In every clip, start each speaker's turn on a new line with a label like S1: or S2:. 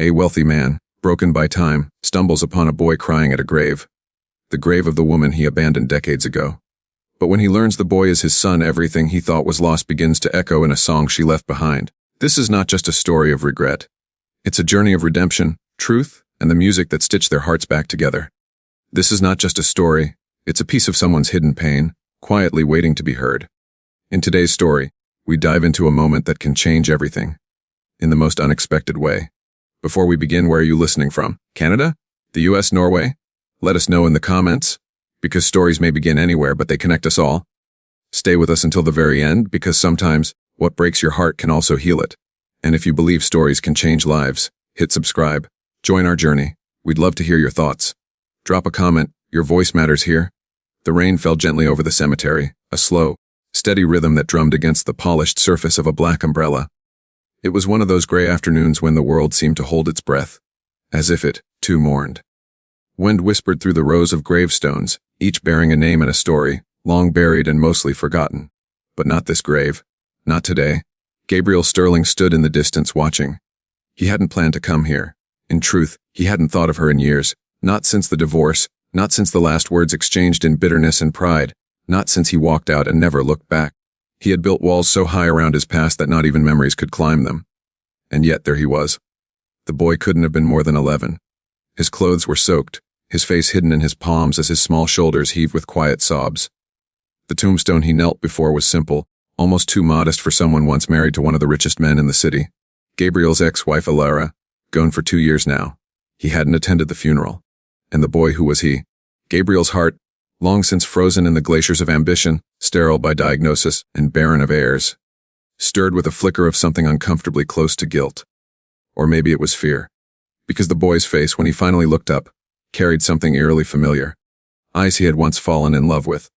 S1: A wealthy man, broken by time, stumbles upon a boy crying at a grave. The grave of the woman he abandoned decades ago. But when he learns the boy is his son, everything he thought was lost begins to echo in a song she left behind. This is not just a story of regret. It's a journey of redemption, truth, and the music that stitched their hearts back together. This is not just a story, it's a piece of someone's hidden pain, quietly waiting to be heard. In today's story, we dive into a moment that can change everything. In the most unexpected way. Before we begin, where are you listening from? Canada? The US? Norway? Let us know in the comments, because stories may begin anywhere, but they connect us all. Stay with us until the very end, because sometimes what breaks your heart can also heal it. And if you believe stories can change lives, hit subscribe. Join our journey. We'd love to hear your thoughts. Drop a comment. Your voice matters here. The rain fell gently over the cemetery, a slow, steady rhythm that drummed against the polished surface of a black umbrella. It was one of those gray afternoons when the world seemed to hold its breath, as if it, too, mourned. Wind whispered through the rows of gravestones, each bearing a name and a story, long buried and mostly forgotten. But not this grave. Not today. Gabriel Sterling stood in the distance watching. He hadn't planned to come here. In truth, he hadn't thought of her in years, not since the divorce, not since the last words exchanged in bitterness and pride, not since he walked out and never looked back. He had built walls so high around his past that not even memories could climb them. And yet there he was. The boy couldn't have been more than 11. His clothes were soaked, his face hidden in his palms as his small shoulders heaved with quiet sobs. The tombstone he knelt before was simple, almost too modest for someone once married to one of the richest men in the city. Gabriel's ex-wife Alara, gone for 2 years now. He hadn't attended the funeral. And the boy, who was he? Gabriel's heart, long since frozen in the glaciers of ambition, sterile by diagnosis and barren of heirs, stirred with a flicker of something uncomfortably close to guilt. Or maybe it was fear. Because the boy's face, when he finally looked up, carried something eerily familiar. Eyes he had once fallen in love with.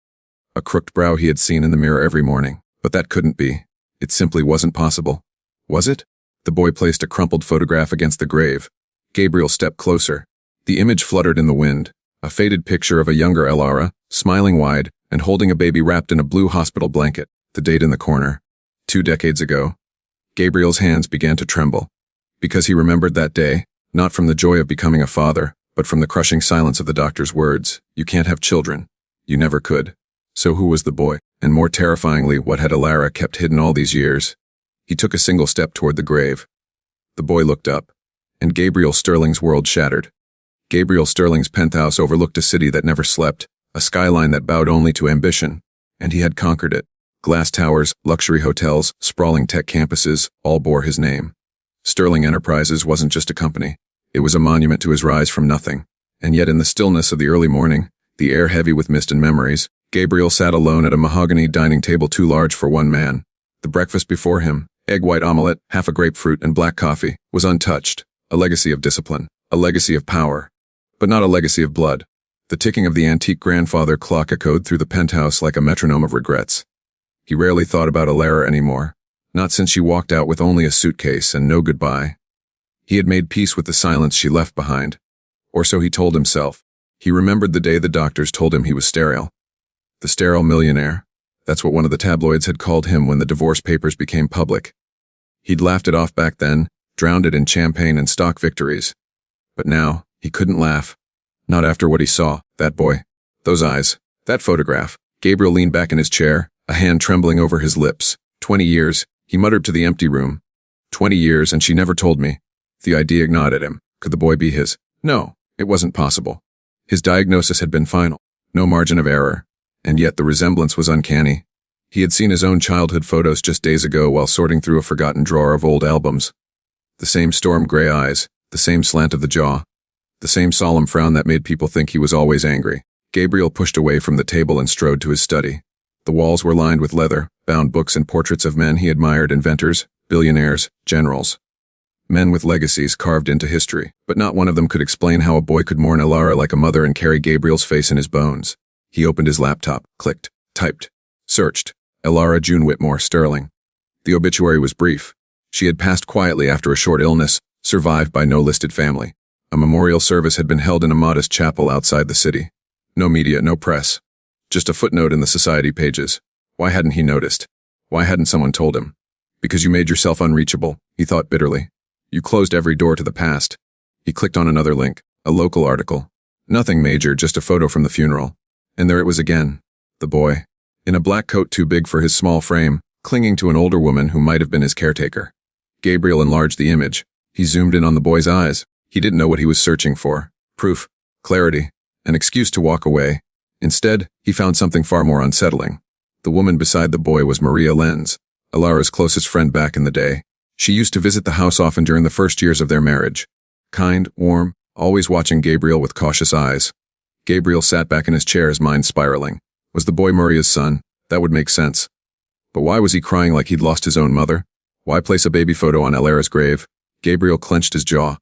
S1: A crooked brow he had seen in the mirror every morning. But that couldn't be. It simply wasn't possible. Was it? The boy placed a crumpled photograph against the grave. Gabriel stepped closer. The image fluttered in the wind. A faded picture of a younger Alara, smiling wide, and holding a baby wrapped in a blue hospital blanket. The date in the corner. 2 decades ago. Gabriel's hands began to tremble. Because he remembered that day, not from the joy of becoming a father, but from the crushing silence of the doctor's words. You can't have children. You never could. So who was the boy? And more terrifyingly, what had Alara kept hidden all these years? He took a single step toward the grave. The boy looked up, and Gabriel Sterling's world shattered. Gabriel Sterling's penthouse overlooked a city that never slept, a skyline that bowed only to ambition, and he had conquered it. Glass towers, luxury hotels, sprawling tech campuses, all bore his name. Sterling Enterprises wasn't just a company. It was a monument to his rise from nothing. And yet in the stillness of the early morning, the air heavy with mist and memories, Gabriel sat alone at a mahogany dining table too large for one man. The breakfast before him, egg white omelette, half a grapefruit, and black coffee, was untouched. A legacy of discipline, a legacy of power, but not a legacy of blood. The ticking of the antique grandfather clock echoed through the penthouse like a metronome of regrets. He rarely thought about Alara anymore, not since she walked out with only a suitcase and no goodbye. He had made peace with the silence she left behind. Or so he told himself. He remembered the day the doctors told him he was sterile. The Sterile Millionaire. That's what one of the tabloids had called him when the divorce papers became public. He'd laughed it off back then, drowned it in champagne and stock victories. But now, he couldn't laugh. Not after what he saw, that boy. Those eyes. That photograph. Gabriel leaned back in his chair, a hand trembling over his lips. 20 years, he muttered to the empty room. 20 years, and she never told me. The idea gnawed at him. Could the boy be his? No, it wasn't possible. His diagnosis had been final. No margin of error. And yet the resemblance was uncanny. He had seen his own childhood photos just days ago while sorting through a forgotten drawer of old albums. The same storm gray eyes, the same slant of the jaw, the same solemn frown that made people think he was always angry. Gabriel pushed away from the table and strode to his study. The walls were lined with leather, bound books and portraits of men he admired, inventors, billionaires, generals. Men with legacies carved into history, but not one of them could explain how a boy could mourn Alara like a mother and carry Gabriel's face in his bones. He opened his laptop, clicked, typed, searched. Alara June Whitmore Sterling. The obituary was brief. She had passed quietly after a short illness, survived by no listed family. A memorial service had been held in a modest chapel outside the city. No media, no press. Just a footnote in the society pages. Why hadn't he noticed? Why hadn't someone told him? Because you made yourself unreachable, he thought bitterly. You closed every door to the past. He clicked on another link, a local article. Nothing major, just a photo from the funeral. And there it was again. The boy. In a black coat too big for his small frame, clinging to an older woman who might have been his caretaker. Gabriel enlarged the image. He zoomed in on the boy's eyes. He didn't know what he was searching for. Proof. Clarity. An excuse to walk away. Instead, he found something far more unsettling. The woman beside the boy was Maria Lenz, Alara's closest friend back in the day. She used to visit the house often during the first years of their marriage. Kind, warm, always watching Gabriel with cautious eyes. Gabriel sat back in his chair, his mind spiraling. Was the boy Maria's son? That would make sense. But why was he crying like he'd lost his own mother? Why place a baby photo on Alara's grave? Gabriel clenched his jaw.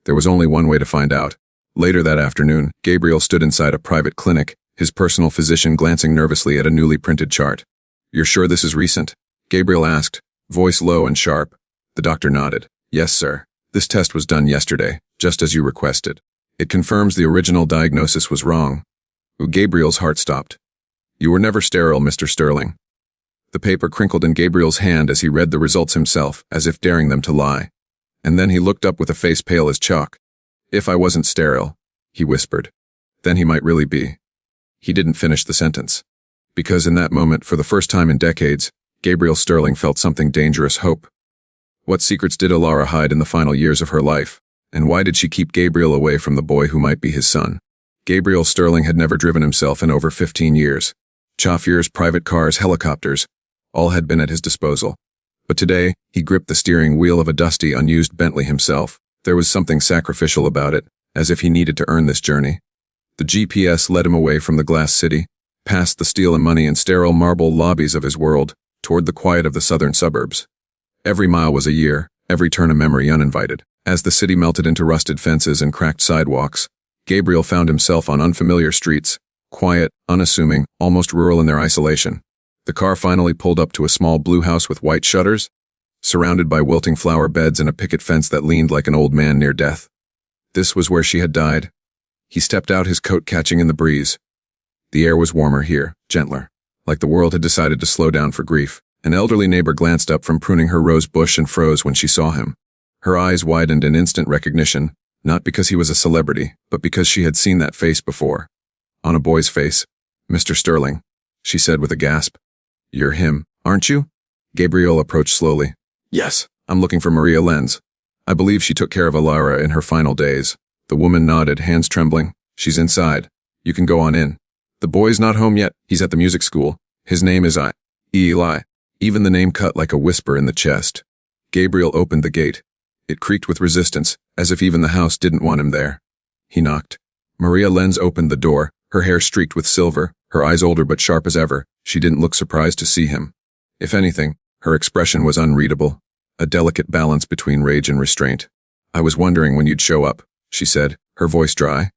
S1: There was only one way to find out. Later that afternoon, Gabriel stood inside a private clinic, his personal physician glancing nervously at a newly printed chart. "You're sure this is recent?" Gabriel asked, voice low and sharp. The doctor nodded. "Yes, sir. This test was done yesterday, just as you requested. It confirms the original diagnosis was wrong." Gabriel's heart stopped. "You were never sterile, Mr. Sterling." The paper crinkled in Gabriel's hand as he read the results himself, as if daring them to lie. And then he looked up with a face pale as chalk. "If I wasn't sterile," he whispered, "then he might really be." He didn't finish the sentence. Because in that moment, for the first time in decades, Gabriel Sterling felt something dangerous: hope. What secrets did Alara hide in the final years of her life? And why did she keep Gabriel away from the boy who might be his son? Gabriel Sterling had never driven himself in over 15 years. Chauffeurs, private cars, helicopters, all had been at his disposal. But today, he gripped the steering wheel of a dusty, unused Bentley himself. There was something sacrificial about it, as if he needed to earn this journey. The GPS led him away from the glass city, past the steel and money and sterile marble lobbies of his world, toward the quiet of the southern suburbs. Every mile was a year, every turn a memory uninvited. As the city melted into rusted fences and cracked sidewalks, Gabriel found himself on unfamiliar streets, quiet, unassuming, almost rural in their isolation. The car finally pulled up to a small blue house with white shutters, surrounded by wilting flower beds and a picket fence that leaned like an old man near death. This was where she had died. He stepped out, his coat catching in the breeze. The air was warmer here, gentler, like the world had decided to slow down for grief. An elderly neighbor glanced up from pruning her rose bush and froze when she saw him. Her eyes widened in instant recognition, not because he was a celebrity, but because she had seen that face before. On a boy's face. "Mr. Sterling," she said with a gasp. "You're him, aren't you?" Gabriel approached slowly. "Yes, I'm looking for Maria Lenz. I believe she took care of Alara in her final days." The woman nodded, hands trembling. "She's inside. You can go on in. The boy's not home yet. He's at the music school. His name is Eli." Even the name cut like a whisper in the chest. Gabriel opened the gate. It creaked with resistance, as if even the house didn't want him there. He knocked. Maria Lenz opened the door, her hair streaked with silver, her eyes older but sharp as ever. She didn't look surprised to see him. If anything, her expression was unreadable, a delicate balance between rage and restraint. "I was wondering when you'd show up," she said, her voice dry.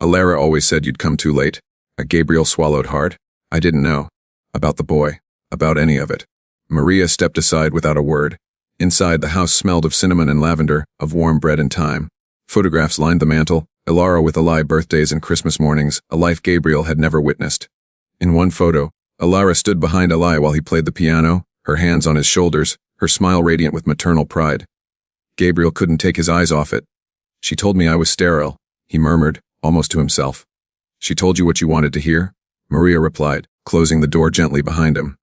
S1: "Alara always said you'd come too late." Gabriel swallowed hard. "I didn't know. About the boy. About any of it." Maria stepped aside without a word. Inside, the house smelled of cinnamon and lavender, of warm bread and thyme. Photographs lined the mantel, Alara with Eli birthdays and Christmas mornings, a life Gabriel had never witnessed. In one photo, Alara stood behind Eli while he played the piano, her hands on his shoulders, her smile radiant with maternal pride. Gabriel couldn't take his eyes off it. "She told me I was sterile," he murmured, almost to himself. "She told you what you wanted to hear?" Maria replied, closing the door gently behind him.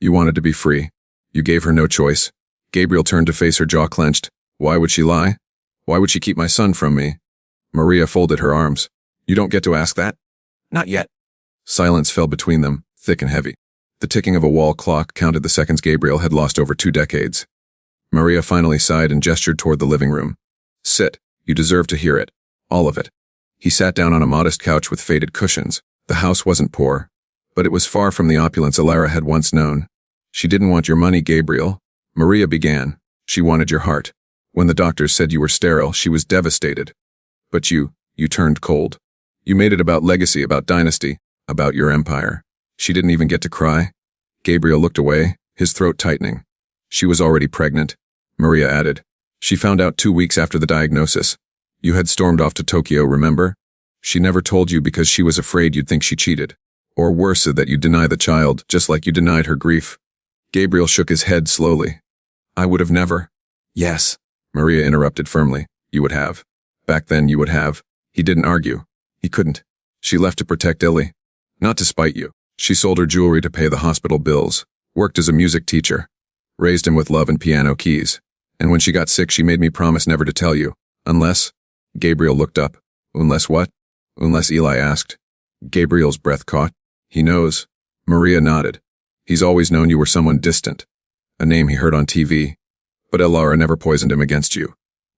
S1: "You wanted to be free. You gave her no choice." Gabriel turned to face her, jaw clenched. "Why would she lie? Why would she keep my son from me?" Maria folded her arms. "You don't get to ask that." "Not yet." Silence fell between them, thick and heavy. The ticking of a wall clock counted the seconds Gabriel had lost over 2 decades. Maria finally sighed and gestured toward the living room. "Sit. You deserve to hear it. All of it." He sat down on a modest couch with faded cushions. The house wasn't poor, but it was far from the opulence Alara had once known. "She didn't want your money, Gabriel," Maria began. "She wanted your heart. When the doctors said you were sterile, she was devastated. But you turned cold. You made it about legacy, about dynasty, about your empire." She didn't even get to cry. Gabriel looked away, his throat tightening. "She was already pregnant," Maria added. "She found out 2 weeks after the diagnosis. You had stormed off to Tokyo, remember? She never told you because she was afraid you'd think she cheated. Or worse, that you'd deny the child, just like you denied her grief." Gabriel shook his head slowly. "I would have never." "Yes," Maria interrupted firmly. You would have. Back then you would have. He didn't argue. He couldn't. She left to protect Illy. Not to spite you. She sold her jewelry to pay the hospital bills, worked as a music teacher, raised him with love and piano keys. And when she got sick, she made me promise never to tell you. Unless... Gabriel looked up. Unless what? Unless Eli asked. Gabriel's breath caught. He knows. Maria nodded. He's always known you were someone distant. A name he heard on TV. But Elara never poisoned him against you.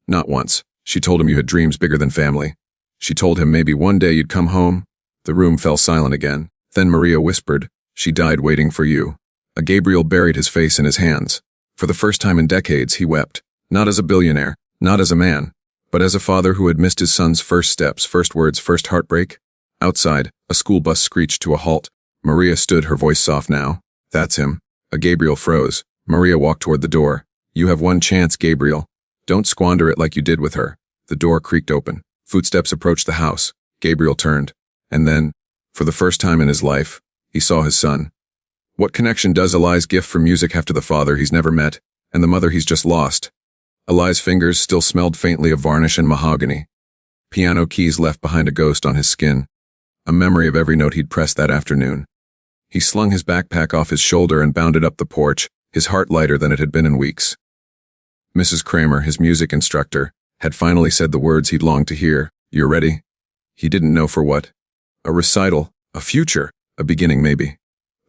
S1: Not once. She told him you had dreams bigger than family. She told him maybe one day you'd come home. The room fell silent again. Then Maria whispered, she died waiting for you. Gabriel buried his face in his hands. For the first time in decades, he wept. Not as a billionaire, not as a man, but as a father who had missed his son's first steps, first words, first heartbreak. Outside, a school bus screeched to a halt. Maria stood, her voice soft now. That's him. Gabriel froze. Maria walked toward the door. You have one chance, Gabriel. Don't squander it like you did with her. The door creaked open. Footsteps approached the house. Gabriel turned. And then, for the first time in his life, he saw his son. What connection does Eli's gift for music have to the father he's never met, and the mother he's just lost? Eli's fingers still smelled faintly of varnish and mahogany. Piano keys left behind a ghost on his skin. A memory of every note he'd pressed that afternoon. He slung his backpack off his shoulder and bounded up the porch, his heart lighter than it had been in weeks. Mrs. Kramer, his music instructor, had finally said the words he'd longed to hear. You're ready? He didn't know for what. A recital, a future, a beginning maybe.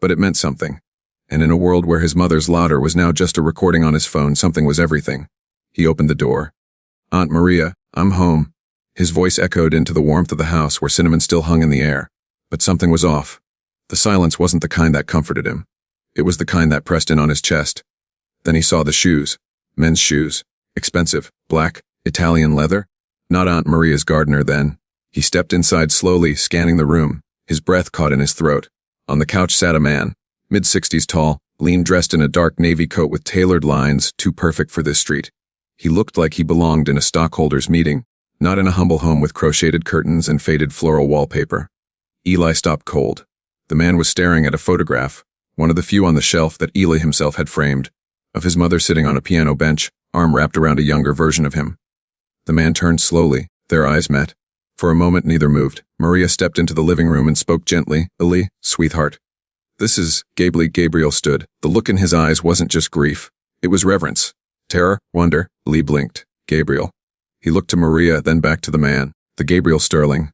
S1: But it meant something. And in a world where his mother's lauder was now just a recording on his phone, something was everything. He opened the door. Aunt Maria, I'm home. His voice echoed into the warmth of the house where cinnamon still hung in the air. But something was off. The silence wasn't the kind that comforted him. It was the kind that pressed in on his chest. Then he saw the shoes. Men's shoes. Expensive. Black. Italian leather. Not Aunt Maria's gardener then. He stepped inside slowly, scanning the room. His breath caught in his throat. On the couch sat a man. Mid-60s tall, lean, dressed in a dark navy coat with tailored lines, too perfect for this street. He looked like he belonged in a stockholders' meeting, not in a humble home with crocheted curtains and faded floral wallpaper. Eli stopped cold. The man was staring at a photograph, one of the few on the shelf that Eli himself had framed, of his mother sitting on a piano bench, arm wrapped around a younger version of him. The man turned slowly. Their eyes met. For a moment, neither moved. Maria stepped into the living room and spoke gently. Eli, sweetheart. This is Gabriel stood. The look in his eyes wasn't just grief. It was reverence. Terror, wonder. Lee blinked. Gabriel. He looked to Maria, then back to the man. The Gabriel Sterling.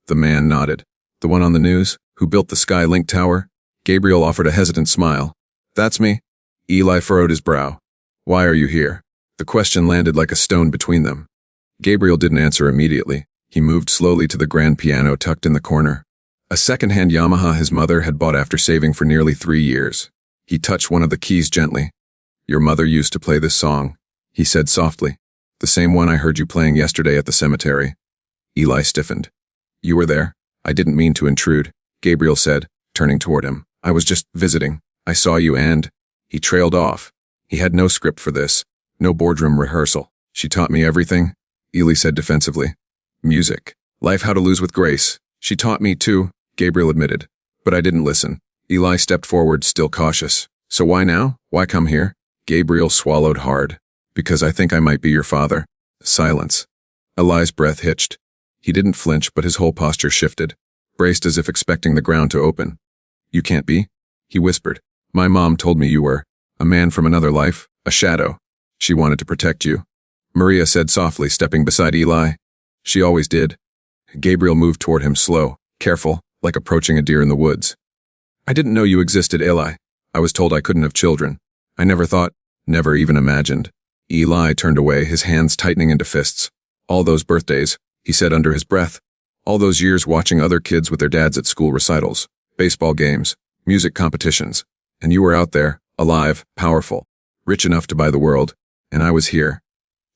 S1: The man nodded. The one on the news, who built the Skylink Tower? Gabriel offered a hesitant smile. That's me. Eli furrowed his brow. Why are you here? The question landed like a stone between them. Gabriel didn't answer immediately. He moved slowly to the grand piano tucked in the corner. A second-hand Yamaha his mother had bought after saving for nearly 3 years. He touched one of the keys gently. Your mother used to play this song, he said softly. The same one I heard you playing yesterday at the cemetery. Eli stiffened. You were there? I didn't mean to intrude, Gabriel said, turning toward him. I was just visiting. I saw you and... He trailed off. He had no script for this. No boardroom rehearsal. She taught me everything, Eli said defensively. Music. Life, how to lose with grace. She taught me too, Gabriel admitted. But I didn't listen. Eli stepped forward, still cautious. So why now? Why come here? Gabriel swallowed hard. Because I think I might be your father. Silence. Eli's breath hitched. He didn't flinch, but his whole posture shifted, braced as if expecting the ground to open. You can't be? He whispered. My mom told me you were a man from another life, a shadow. She wanted to protect you. Maria said softly, stepping beside Eli. She always did. Gabriel moved toward him, slow, careful, like approaching a deer in the woods. I didn't know you existed, Eli. I was told I couldn't have children. I never thought, never even imagined. Eli turned away, his hands tightening into fists. All those birthdays, he said under his breath. All those years watching other kids with their dads at school recitals, baseball games, music competitions. And you were out there, alive, powerful, rich enough to buy the world. And I was here.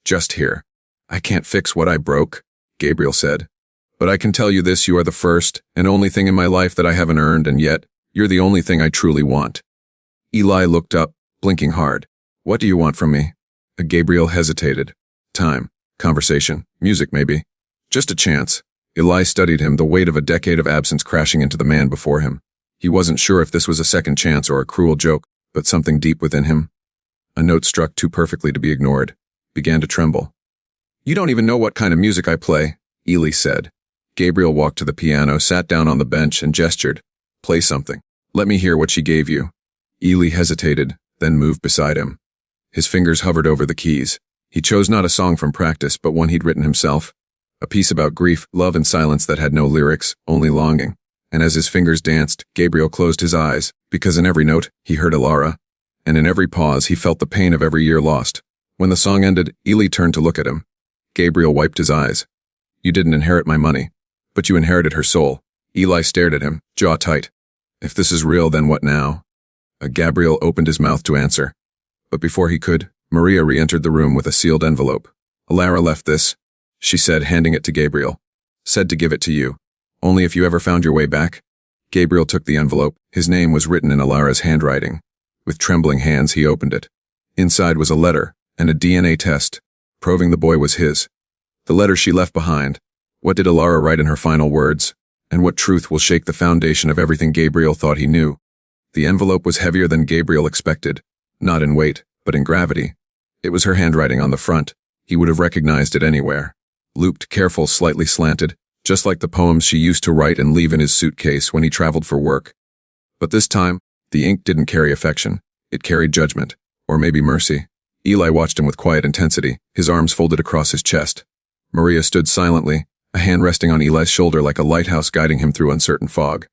S1: Just here. I can't fix what I broke, Gabriel said. But I can tell you this, you are the first and only thing in my life that I haven't earned, and yet, you're the only thing I truly want. Eli looked up, blinking hard. What do you want from me? Gabriel hesitated. Time. Conversation. Music, maybe. Just a chance. Eli studied him, the weight of a decade of absence crashing into the man before him. He wasn't sure if this was a second chance or a cruel joke, but something deep within him. A note struck too perfectly to be ignored. began to tremble. "You don't even know what kind of music I play," Ely said. Gabriel walked to the piano, sat down on the bench, and gestured. "Play something. Let me hear what she gave you." Ely hesitated, then moved beside him. His fingers hovered over the keys. He chose not a song from practice, but one he'd written himself. A piece about grief, love, and silence that had no lyrics, only longing. And as his fingers danced, Gabriel closed his eyes, because in every note, he heard Alara. And in every pause, he felt the pain of every year lost. When the song ended, Ely turned to look at him. Gabriel wiped his eyes. "You didn't inherit my money, but you inherited her soul." Ely stared at him, jaw tight. "If this is real, then what now?" Gabriel opened his mouth to answer. But before he could, Maria re-entered the room with a sealed envelope. "Alara left this," she said, handing it to Gabriel. "Said to give it to you. Only if you ever found your way back." Gabriel took the envelope. His name was written in Alara's handwriting. With trembling hands, he opened it. Inside was a letter and a DNA test, proving the boy was his. The letter she left behind. What did Alara write in her final words? And what truth will shake the foundation of everything Gabriel thought he knew? The envelope was heavier than Gabriel expected, not in weight, but in gravity. It was her handwriting on the front. He would have recognized it anywhere. Looped, careful, slightly slanted, just like the poems she used to write and leave in his suitcase when he traveled for work. But this time, the ink didn't carry affection. It carried judgment, or maybe mercy. Ely watched him with quiet intensity, his arms folded across his chest. Maria stood silently, a hand resting on Eli's shoulder like a lighthouse guiding him through uncertain fog.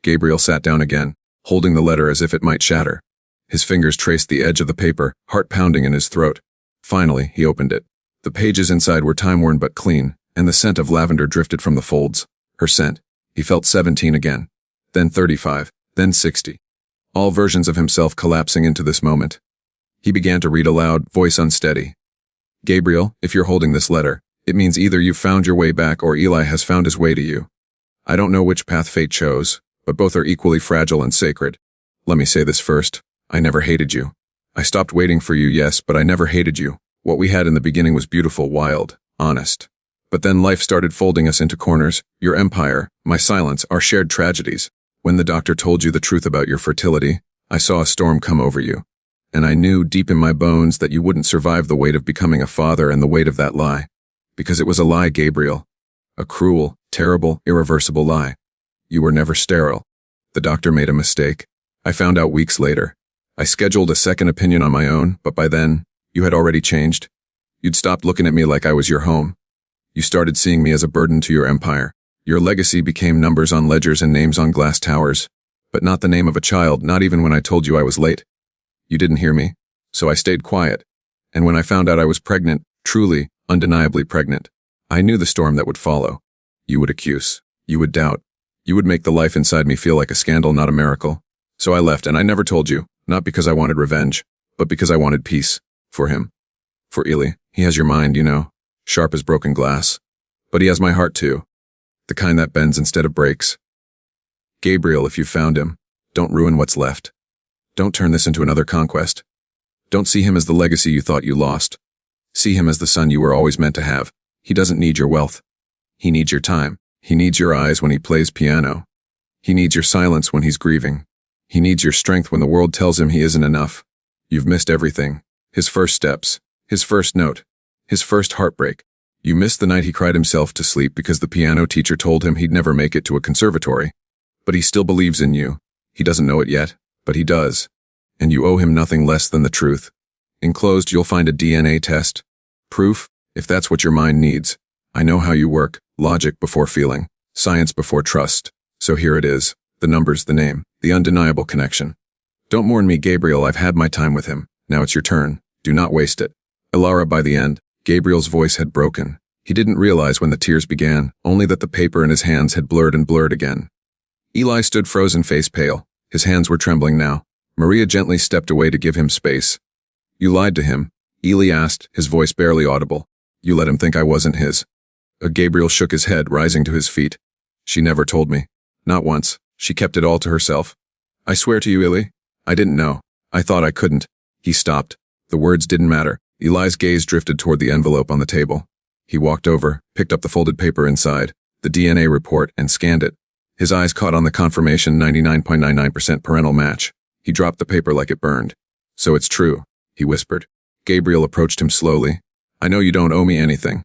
S1: Gabriel sat down again, holding the letter as if it might shatter. His fingers traced the edge of the paper, heart pounding in his throat. Finally, he opened it. The pages inside were time-worn but clean, and the scent of lavender drifted from the folds. Her scent. He felt 17 again. Then 35. Then 60. All versions of himself collapsing into this moment. He began to read aloud, voice unsteady. "Gabriel, if you're holding this letter, it means either you've found your way back or Eli has found his way to you. I don't know which path fate chose, but both are equally fragile and sacred. Let me say this first. I never hated you. I stopped waiting for you, yes, but I never hated you. What we had in the beginning was beautiful, wild, honest. But then life started folding us into corners, your empire, my silence, our shared tragedies. When the doctor told you the truth about your fertility, I saw a storm come over you. And I knew deep in my bones that you wouldn't survive the weight of becoming a father and the weight of that lie. Because it was a lie, Gabriel. A cruel, terrible, irreversible lie. You were never sterile. The doctor made a mistake. I found out weeks later. I scheduled a second opinion on my own, but by then, you had already changed. You'd stopped looking at me like I was your home. You started seeing me as a burden to your empire. Your legacy became numbers on ledgers and names on glass towers, but not the name of a child, not even when I told you I was late. You didn't hear me, so I stayed quiet. And when I found out I was pregnant, truly, undeniably pregnant, I knew the storm that would follow. You would accuse. You would doubt. You would make the life inside me feel like a scandal, not a miracle. So I left, and I never told you, not because I wanted revenge, but because I wanted peace. For him. For Ely. He has your mind, you know, sharp as broken glass. But he has my heart too. The kind that bends instead of breaks. Gabriel, if you found him, don't ruin what's left. Don't turn this into another conquest. Don't see him as the legacy you thought you lost. See him as the son you were always meant to have. He doesn't need your wealth. He needs your time. He needs your eyes when he plays piano. He needs your silence when he's grieving. He needs your strength when the world tells him he isn't enough. You've missed everything. His first steps. His first note. His first heartbreak. You missed the night he cried himself to sleep because the piano teacher told him he'd never make it to a conservatory. But he still believes in you. He doesn't know it yet, but he does. And you owe him nothing less than the truth. Enclosed, you'll find a DNA test. Proof, if that's what your mind needs. I know how you work. Logic before feeling. Science before trust. So here it is. The numbers, the name, the undeniable connection. Don't mourn me, Gabriel. I've had my time with him. Now it's your turn. Do not waste it. Alara, by the end, Gabriel's voice had broken. He didn't realize when the tears began, only that the paper in his hands had blurred and blurred again. Eli stood frozen, face pale. His hands were trembling now. Maria gently stepped away to give him space. You lied to him, Eli asked, his voice barely audible. You let him think I wasn't his. Gabriel shook his head, rising to his feet. She never told me. Not once. She kept it all to herself. I swear to you, Eli, I didn't know. I thought I couldn't. He stopped. The words didn't matter. Eli's gaze drifted toward the envelope on the table. He walked over, picked up the folded paper inside, the DNA report, and scanned it. His eyes caught on the confirmation 99.99% parental match. He dropped the paper like it burned. So it's true, he whispered. Gabriel approached him slowly. I know you don't owe me anything,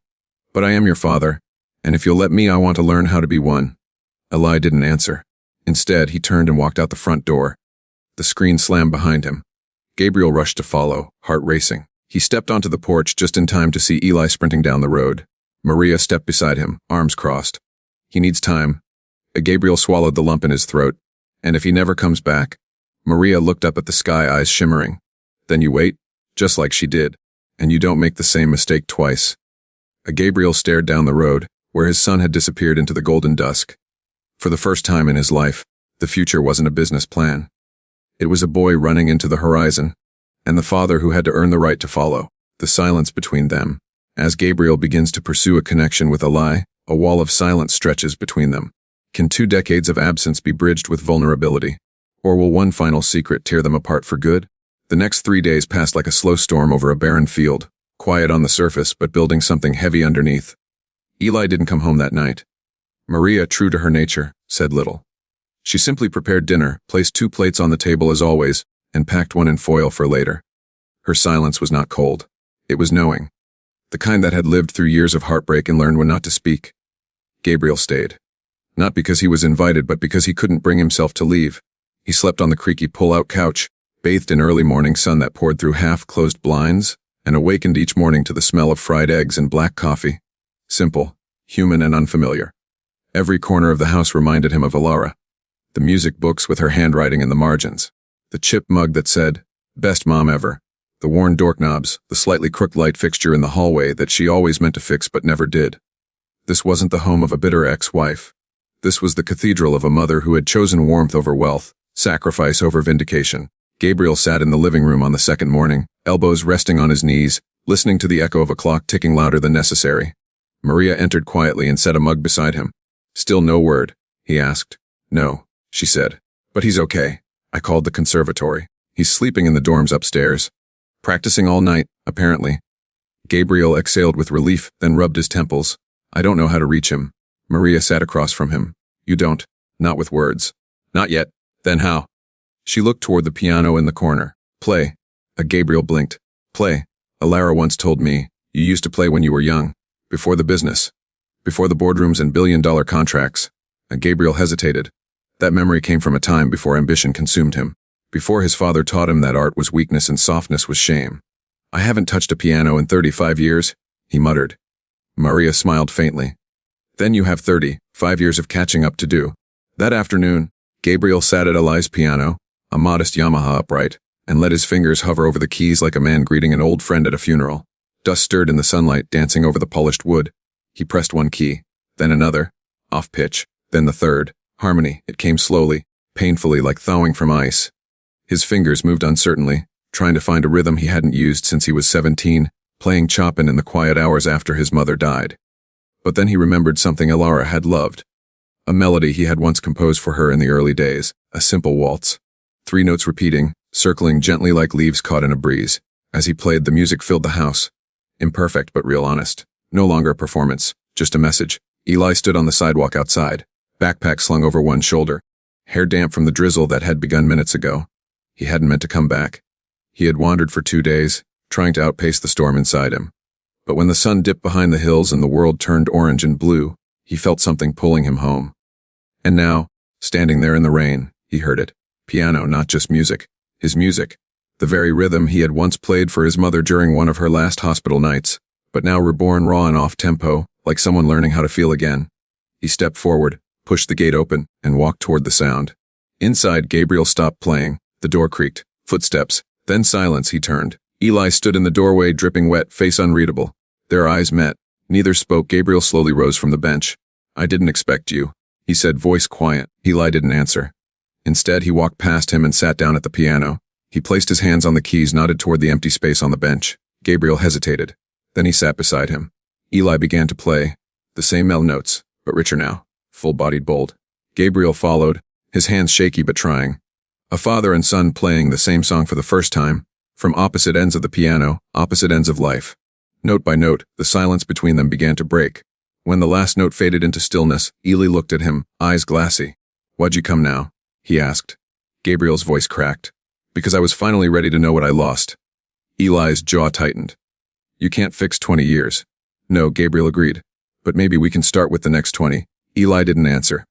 S1: but I am your father, and if you'll let me, I want to learn how to be one." Eli didn't answer. Instead, he turned and walked out the front door. The screen slammed behind him. Gabriel rushed to follow, heart racing. He stepped onto the porch just in time to see Eli sprinting down the road. Maria stepped beside him, arms crossed. "He needs time." Gabriel swallowed the lump in his throat. "And if he never comes back?" Maria looked up at the sky, eyes shimmering. "Then you wait, just like she did, and you don't make the same mistake twice." Gabriel stared down the road, where his son had disappeared into the golden dusk. For the first time in his life, the future wasn't a business plan. It was a boy running into the horizon, and the father who had to earn the right to follow. The silence between them. As Gabriel begins to pursue a connection with Eli, a wall of silence stretches between them. Can 2 decades of absence be bridged with vulnerability? Or will one final secret tear them apart for good? The next 3 days passed like a slow storm over a barren field, quiet on the surface but building something heavy underneath. Eli didn't come home that night. Maria, true to her nature, said little. She simply prepared dinner, placed 2 plates on the table as always, and packed one in foil for later. Her silence was not cold. It was knowing. The kind that had lived through years of heartbreak and learned when not to speak. Gabriel stayed. Not because he was invited, but because he couldn't bring himself to leave. He slept on the creaky pull-out couch, bathed in early morning sun that poured through half-closed blinds, and awakened each morning to the smell of fried eggs and black coffee. Simple, human, and unfamiliar. Every corner of the house reminded him of Alara. The music books with her handwriting in the margins. The chip mug that said, "Best mom ever." The worn doorknobs, the slightly crooked light fixture in the hallway that she always meant to fix but never did. This wasn't the home of a bitter ex-wife. This was the cathedral of a mother who had chosen warmth over wealth, sacrifice over vindication. Gabriel sat in the living room on the second morning, elbows resting on his knees, listening to the echo of a clock ticking louder than necessary. Maria entered quietly and set a mug beside him. "Still no word?" he asked. "No," she said. "But he's okay. I called the conservatory. He's sleeping in the dorms upstairs. Practicing all night, apparently." Gabriel exhaled with relief, then rubbed his temples. "I don't know how to reach him." Maria sat across from him. "You don't? Not with words?" "Not yet. Then how?" She looked toward the piano in the corner. "Play." Gabriel blinked. "Play. Alara once told me, you used to play when you were young. Before the business. Before the boardrooms and billion-dollar contracts." Gabriel hesitated. That memory came from a time before ambition consumed him. Before his father taught him that art was weakness and softness was shame. "I haven't touched a piano in 35 years, he muttered. Maria smiled faintly. "Then you have 35 years of catching up to do." That afternoon, Gabriel sat at Eli's piano, a modest Yamaha upright, and let his fingers hover over the keys like a man greeting an old friend at a funeral. Dust stirred in the sunlight, dancing over the polished wood. He pressed one key, then another, off pitch, then the third, harmony. It came slowly, painfully, like thawing from ice. His fingers moved uncertainly, trying to find a rhythm he hadn't used since he was 17, playing Chopin in the quiet hours after his mother died. But then he remembered something Alara had loved. A melody he had once composed for her in the early days, a simple waltz. 3 notes repeating, circling gently like leaves caught in a breeze. As he played, the music filled the house. Imperfect but real, honest. No longer a performance, just a message. Eli stood on the sidewalk outside, backpack slung over one shoulder, hair damp from the drizzle that had begun minutes ago. He hadn't meant to come back. He had wandered for 2 days, trying to outpace the storm inside him. But when the sun dipped behind the hills and the world turned orange and blue, he felt something pulling him home. And now, standing there in the rain, he heard it. Piano, not just music. His music. The very rhythm he had once played for his mother during one of her last hospital nights, but now reborn raw and off-tempo, like someone learning how to feel again. He stepped forward, pushed the gate open, and walked toward the sound. Inside, Gabriel stopped playing. The door creaked. Footsteps. Then silence. He turned. Eli stood in the doorway, dripping wet, face unreadable. Their eyes met. Neither spoke. Gabriel slowly rose from the bench. "I didn't expect you," he said, voice quiet. Eli didn't answer. Instead, he walked past him and sat down at the piano. He placed his hands on the keys, nodded toward the empty space on the bench. Gabriel hesitated. Then he sat beside him. Eli began to play. The same mel notes, but richer now. Full-bodied, bold. Gabriel followed, his hands shaky but trying. A father and son playing the same song for the first time, from opposite ends of the piano, opposite ends of life. Note by note, the silence between them began to break. When the last note faded into stillness, Eli looked at him, eyes glassy. "Why'd you come now?" he asked. Gabriel's voice cracked. "Because I was finally ready to know what I lost." Eli's jaw tightened. You can't fix 20 years. No, Gabriel agreed. But maybe we can start with the next 20. Eli didn't answer.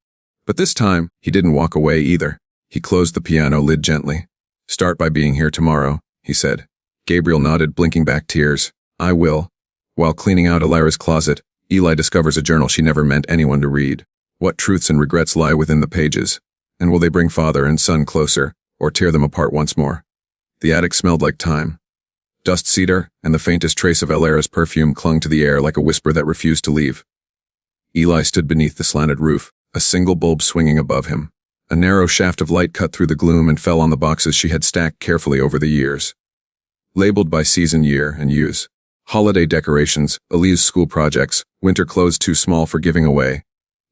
S1: But this time, he didn't walk away either. He closed the piano lid gently. Start by being here tomorrow, he said. Gabriel nodded, blinking back tears. I will. While cleaning out Elara's closet, Eli discovers a journal she never meant anyone to read. What truths and regrets lie within the pages? And will they bring father and son closer, or tear them apart once more? The attic smelled like time. Dust cedar and the faintest trace of Elara's perfume clung to the air like a whisper that refused to leave. Eli stood beneath the slanted roof, a single bulb swinging above him. A narrow shaft of light cut through the gloom and fell on the boxes she had stacked carefully over the years. Labeled by season, year, and use. Holiday decorations, Eli's school projects, winter clothes too small for giving away.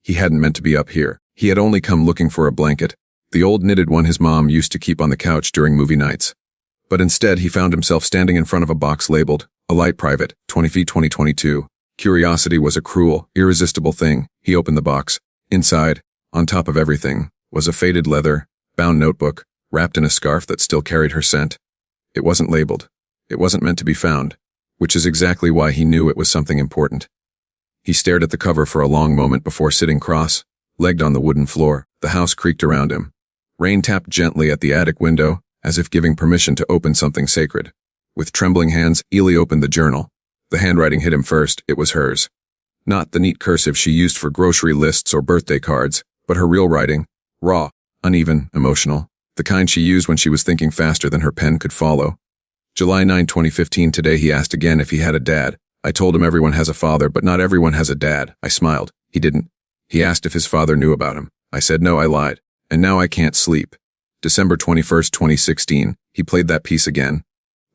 S1: He hadn't meant to be up here. He had only come looking for a blanket, the old knitted one his mom used to keep on the couch during movie nights. But instead he found himself standing in front of a box labeled, A Light Private, 20 feet 2022. Curiosity was a cruel, irresistible thing. He opened the box. Inside, on top of everything, was a faded leather, bound notebook, wrapped in a scarf that still carried her scent. It wasn't labeled. It wasn't meant to be found, which is exactly why he knew it was something important. He stared at the cover for a long moment before sitting cross-legged on the wooden floor. The house creaked around him. Rain tapped gently at the attic window, as if giving permission to open something sacred. With trembling hands, Eli opened the journal. The handwriting hit him first. It was hers. Not the neat cursive she used for grocery lists or birthday cards, but her real writing, raw, uneven, emotional, the kind she used when she was thinking faster than her pen could follow. July 9, 2015. Today he asked again if he had a dad. I told him everyone has a father, but not everyone has a dad. I smiled. He didn't. He asked if his father knew about him. I said no, I lied. And now I can't sleep. December 21st, 2016. He played that piece again.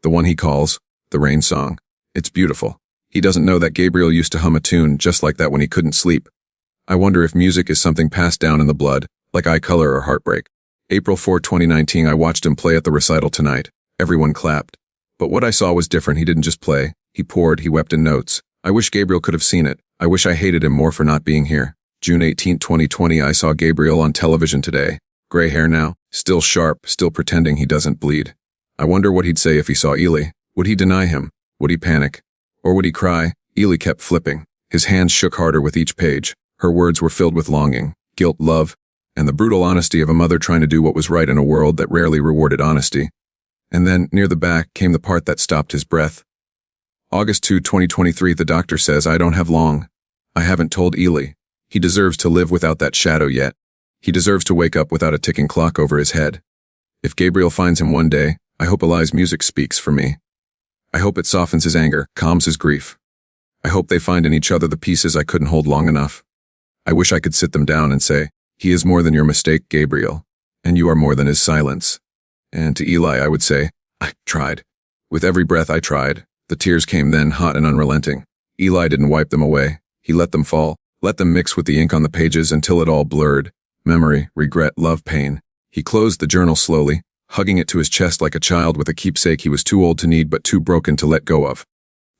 S1: The one he calls the Rain Song. It's beautiful. He doesn't know that Gabriel used to hum a tune just like that when he couldn't sleep. I wonder if music is something passed down in the blood, like eye color or heartbreak. April 4, 2019. I watched him play at the recital tonight. Everyone clapped. But what I saw was different. He didn't just play. He poured, he wept in notes. I wish Gabriel could have seen it. I wish I hated him more for not being here. June 18, 2020. I saw Gabriel on television today. Gray hair now, still sharp, still pretending he doesn't bleed. I wonder what he'd say if he saw Eli. Would he deny him? Would he panic? Or would he cry? Eli kept flipping. His hands shook harder with each page. Her words were filled with longing, guilt, love, and the brutal honesty of a mother trying to do what was right in a world that rarely rewarded honesty. And then, near the back, came the part that stopped his breath. August 2, 2023. The doctor says I don't have long. I haven't told Eli. He deserves to live without that shadow yet. He deserves to wake up without a ticking clock over his head. If Gabriel finds him one day, I hope Eli's music speaks for me. I hope it softens his anger, calms his grief. I hope they find in each other the pieces I couldn't hold long enough. I wish I could sit them down and say, he is more than your mistake, Gabriel, and you are more than his silence. And to Eli I would say, I tried. With every breath I tried. The tears came then, hot and unrelenting. Eli didn't wipe them away. He let them fall, let them mix with the ink on the pages until it all blurred. Memory, regret, love, pain. He closed the journal slowly, hugging it to his chest like a child with a keepsake he was too old to need but too broken to let go of.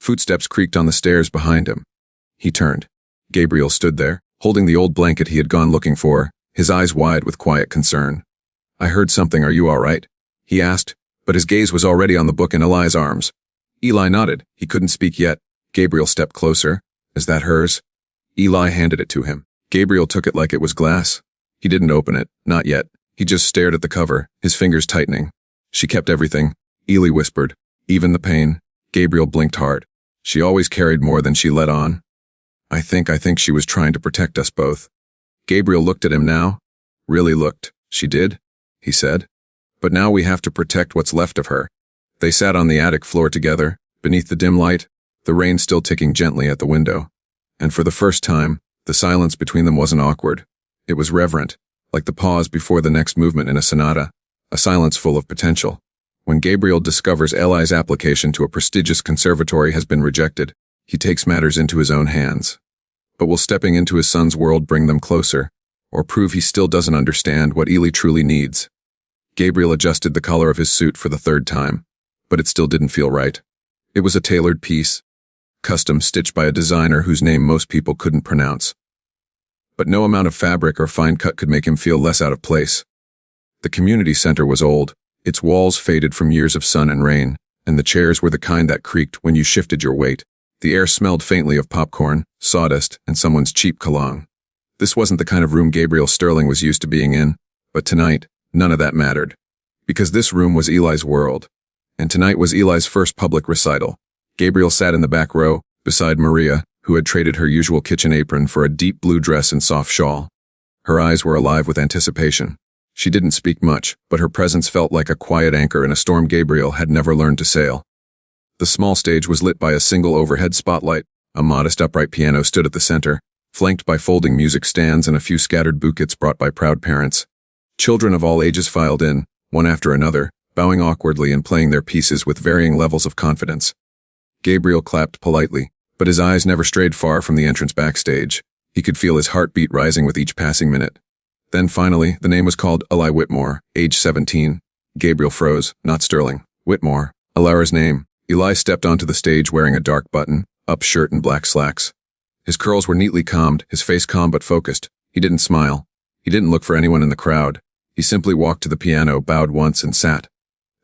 S1: Footsteps creaked on the stairs behind him. He turned. Gabriel stood there, holding the old blanket he had gone looking for, his eyes wide with quiet concern. I heard something. Are you all right? He asked, but his gaze was already on the book in Eli's arms. Eli nodded. He couldn't speak yet. Gabriel stepped closer. Is that hers? Eli handed it to him. Gabriel took it like it was glass. He didn't open it, not yet. He just stared at the cover, his fingers tightening. She kept everything, Eli whispered. Even the pain. Gabriel blinked hard. She always carried more than she let on. I think she was trying to protect us both. Gabriel looked at him now. Really looked. She did, he said. But now we have to protect what's left of her. They sat on the attic floor together, beneath the dim light, the rain still ticking gently at the window. And for the first time, the silence between them wasn't awkward. It was reverent, like the pause before the next movement in a sonata, a silence full of potential. When Gabriel discovers Eli's application to a prestigious conservatory has been rejected, he takes matters into his own hands. But will stepping into his son's world bring them closer, or prove he still doesn't understand what Eli truly needs? Gabriel adjusted the collar of his suit for the third time, but it still didn't feel right. It was a tailored piece, custom stitched by a designer whose name most people couldn't pronounce. But no amount of fabric or fine cut could make him feel less out of place. The community center was old, its walls faded from years of sun and rain, and the chairs were the kind that creaked when you shifted your weight. The air smelled faintly of popcorn, sawdust, and someone's cheap cologne. This wasn't the kind of room Gabriel Sterling was used to being in, but tonight, none of that mattered. Because this room was Eli's world, and tonight was Eli's first public recital. Gabriel sat in the back row, beside Maria, who had traded her usual kitchen apron for a deep blue dress and soft shawl. Her eyes were alive with anticipation. She didn't speak much, but her presence felt like a quiet anchor in a storm Gabriel had never learned to sail. The small stage was lit by a single overhead spotlight. A modest upright piano stood at the center, flanked by folding music stands and a few scattered bouquets brought by proud parents. Children of all ages filed in, one after another, bowing awkwardly and playing their pieces with varying levels of confidence. Gabriel clapped politely, but his eyes never strayed far from the entrance backstage. He could feel his heartbeat rising with each passing minute. Then finally, the name was called Eli Whitmore, age 17. Gabriel froze, not Sterling. Whitmore, Alara's name. Eli stepped onto the stage wearing a dark button-up shirt and black slacks. His curls were neatly combed, his face calm but focused. He didn't smile. He didn't look for anyone in the crowd. He simply walked to the piano, bowed once, and sat.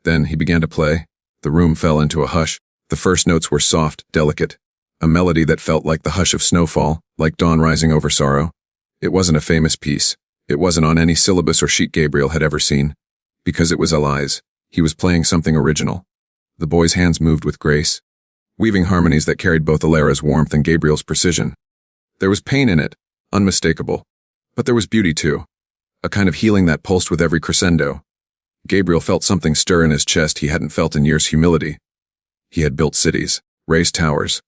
S1: Then he began to play. The room fell into a hush. The first notes were soft, delicate. A melody that felt like the hush of snowfall, like dawn rising over sorrow. It wasn't a famous piece. It wasn't on any syllabus or sheet Gabriel had ever seen. Because it was Eli's. He was playing something original. The boy's hands moved with grace, weaving harmonies that carried both Alara's warmth and Gabriel's precision. There was pain in it, unmistakable. But there was beauty too. A kind of healing that pulsed with every crescendo. Gabriel felt something stir in his chest he hadn't felt in years: humility. He had built cities, raised towers,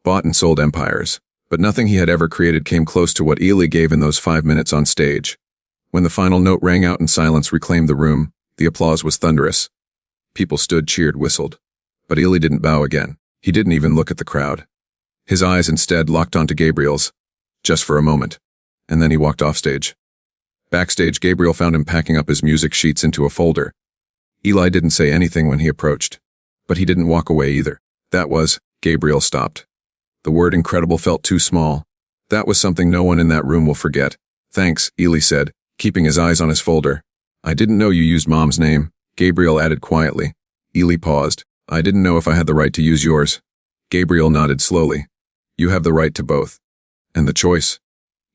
S1: bought and sold empires, but nothing he had ever created came close to what Eli gave in those 5 minutes on stage. When the final note rang out and silence reclaimed the room, the applause was thunderous. People stood, cheered, whistled. But Eli didn't bow again. He didn't even look at the crowd. His eyes instead locked onto Gabriel's, just for a moment, and then he walked offstage. Backstage, Gabriel found him packing up his music sheets into a folder. Eli didn't say anything when he approached, but he didn't walk away either. Gabriel stopped. The word incredible felt too small. That was something no one in that room will forget. Thanks, Eli said, keeping his eyes on his folder. I didn't know you used Mom's name, Gabriel added quietly. Eli paused. I didn't know if I had the right to use yours. Gabriel nodded slowly. You have the right to both. And the choice?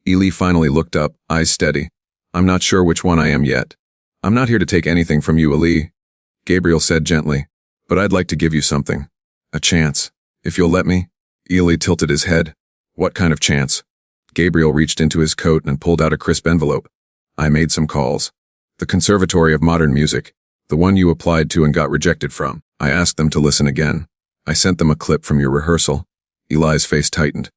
S1: Eli finally looked up, eyes steady. I'm not sure which one I am yet. I'm not here to take anything from you, Eli, Gabriel said gently. But I'd like to give you something. A chance. If you'll let me. Eli tilted his head. What kind of chance? Gabriel reached into his coat and pulled out a crisp envelope. I made some calls. The Conservatory of Modern Music, the one you applied to and got rejected from. I asked them to listen again. I sent them a clip from your rehearsal. Eli's face tightened.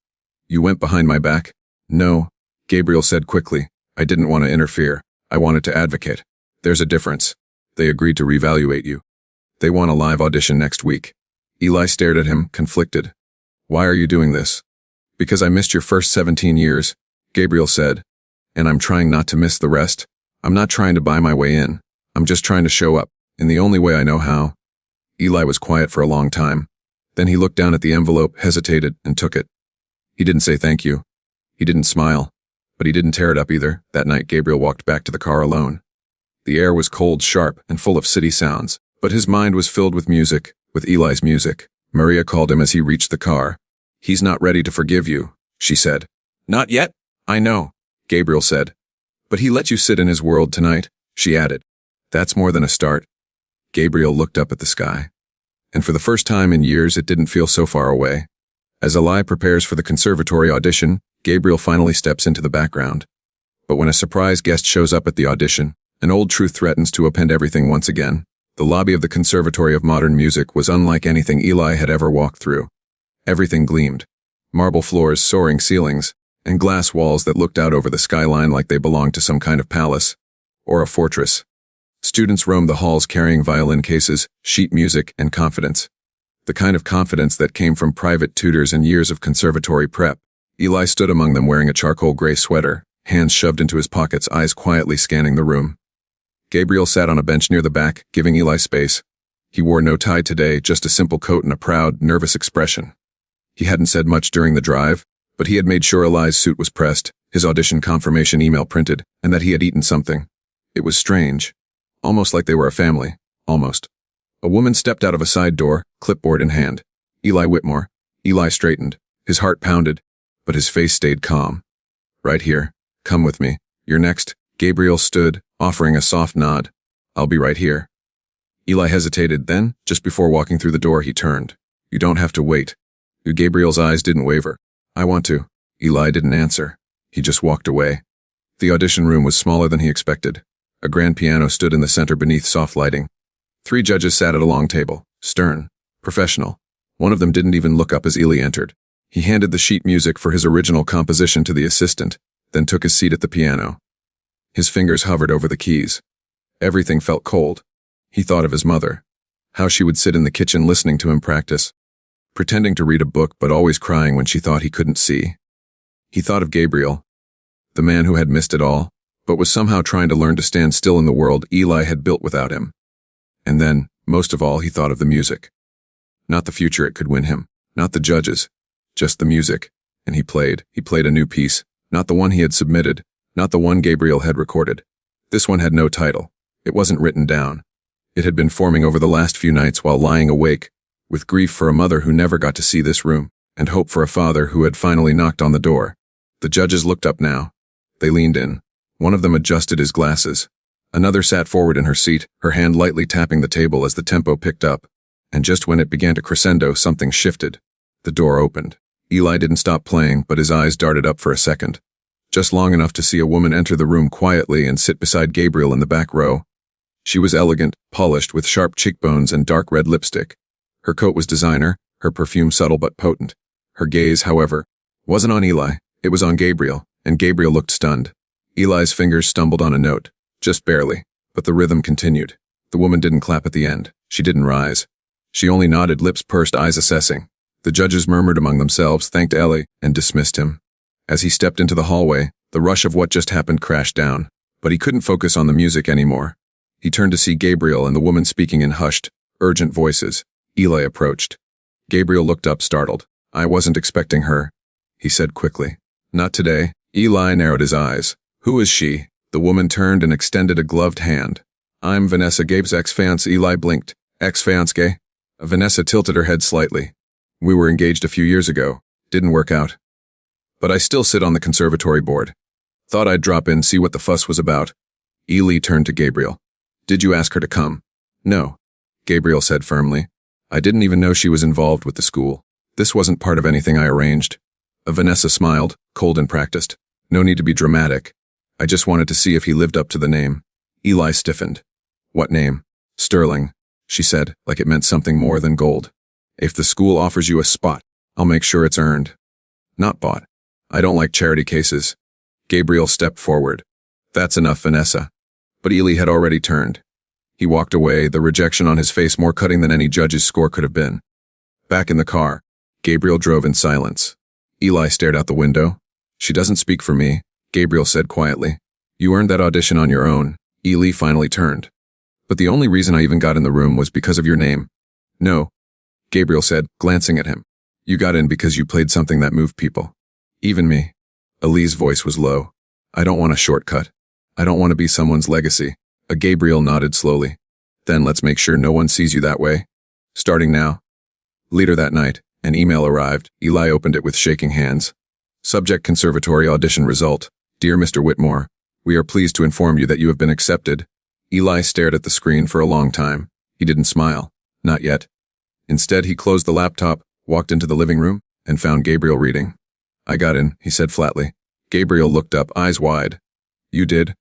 S1: You went behind my back? No, Gabriel said quickly. I didn't want to interfere. I wanted to advocate. There's a difference. They agreed to reevaluate you. They want a live audition next week. Eli stared at him, conflicted. Why are you doing this? Because I missed your first 17 years, Gabriel said. And I'm trying not to miss the rest. I'm not trying to buy my way in. I'm just trying to show up, in the only way I know how. Eli was quiet for a long time. Then he looked down at the envelope, hesitated, and took it. He didn't say thank you. He didn't smile. But he didn't tear it up either. That night, Gabriel walked back to the car alone. The air was cold, sharp, and full of city sounds, but his mind was filled with music, with Eli's music. Maria called him as he reached the car. He's not ready to forgive you, she said. Not yet? I know, Gabriel said. But he let you sit in his world tonight, she added. That's more than a start. Gabriel looked up at the sky. And for the first time in years, it didn't feel so far away. As Eli prepares for the conservatory audition, Gabriel finally steps into the background. But when a surprise guest shows up at the audition, an old truth threatens to upend everything once again. The lobby of the Conservatory of Modern Music was unlike anything Eli had ever walked through. Everything gleamed. Marble floors, soaring ceilings, and glass walls that looked out over the skyline like they belonged to some kind of palace or a fortress. Students roamed the halls carrying violin cases, sheet music, and confidence. The kind of confidence that came from private tutors and years of conservatory prep. Eli stood among them wearing a charcoal gray sweater, hands shoved into his pockets, eyes quietly scanning the room. Gabriel sat on a bench near the back, giving Eli space. He wore no tie today, just a simple coat and a proud, nervous expression. He hadn't said much during the drive, but he had made sure Eli's suit was pressed, his audition confirmation email printed, and that he had eaten something. It was strange. Almost like they were a family. Almost. A woman stepped out of a side door, clipboard in hand. Eli Whitmore. Eli straightened. His heart pounded, but his face stayed calm. Right here. Come with me. You're next. Gabriel stood, offering a soft nod. I'll be right here. Eli hesitated, then, just before walking through the door, he turned. You don't have to wait. Gabriel's eyes didn't waver. I want to. Eli didn't answer. He just walked away. The audition room was smaller than he expected. A grand piano stood in the center beneath soft lighting. 3 judges sat at a long table, stern, professional. One of them didn't even look up as Eli entered. He handed the sheet music for his original composition to the assistant, then took his seat at the piano. His fingers hovered over the keys. Everything felt cold. He thought of his mother, how she would sit in the kitchen listening to him practice, pretending to read a book but always crying when she thought he couldn't see. He thought of Gabriel, the man who had missed it all, but was somehow trying to learn to stand still in the world Eli had built without him. And then, most of all, he thought of the music. Not the future it could win him, not the judges, just the music. And he played a new piece, not the one he had submitted, not the one Gabriel had recorded. This one had no title. It wasn't written down. It had been forming over the last few nights while lying awake, with grief for a mother who never got to see this room, and hope for a father who had finally knocked on the door. The judges looked up now. They leaned in. One of them adjusted his glasses. Another sat forward in her seat, her hand lightly tapping the table as the tempo picked up. And just when it began to crescendo, something shifted. The door opened. Eli didn't stop playing, but his eyes darted up for a second. Just long enough to see a woman enter the room quietly and sit beside Gabriel in the back row. She was elegant, polished, with sharp cheekbones and dark red lipstick. Her coat was designer, her perfume subtle but potent. Her gaze, however, wasn't on Eli, it was on Gabriel, and Gabriel looked stunned. Eli's fingers stumbled on a note, just barely, but the rhythm continued. The woman didn't clap at the end. She didn't rise. She only nodded, lips pursed, eyes assessing. The judges murmured among themselves, thanked Eli, and dismissed him. As he stepped into the hallway, the rush of what just happened crashed down, but he couldn't focus on the music anymore. He turned to see Gabriel and the woman speaking in hushed, urgent voices. Eli approached. Gabriel looked up, startled. I wasn't expecting her, he said quickly. Not today. Eli narrowed his eyes. Who is she? The woman turned and extended a gloved hand. I'm Vanessa, Gabe's ex-fiance. Eli blinked. Ex-fiance? Vanessa tilted her head slightly. We were engaged a few years ago. Didn't work out. But I still sit on the conservatory board. Thought I'd drop in, see what the fuss was about. Eli turned to Gabriel. Did you ask her to come? No, Gabriel said firmly. I didn't even know she was involved with the school. This wasn't part of anything I arranged. Vanessa smiled, cold and practiced. No need to be dramatic. I just wanted to see if he lived up to the name. Eli stiffened. What name? Sterling, she said, like it meant something more than gold. If the school offers you a spot, I'll make sure it's earned. Not bought. I don't like charity cases. Gabriel stepped forward. That's enough, Vanessa. But Eli had already turned. He walked away, the rejection on his face more cutting than any judge's score could have been. Back in the car, Gabriel drove in silence. Eli stared out the window. She doesn't speak for me, Gabriel said quietly. You earned that audition on your own. Eli finally turned. But the only reason I even got in the room was because of your name. No, Gabriel said, glancing at him. You got in because you played something that moved people. Even me. Eli's voice was low. I don't want a shortcut. I don't want to be someone's legacy. Gabriel nodded slowly. Then let's make sure no one sees you that way. Starting now. Later that night, an email arrived. Eli opened it with shaking hands. Subject: Conservatory Audition Result. Dear Mr. Whitmore, we are pleased to inform you that you have been accepted. Eli stared at the screen for a long time. He didn't smile. Not yet. Instead, he closed the laptop, walked into the living room, and found Gabriel reading. I got in, he said flatly. Gabriel looked up, eyes wide. You did?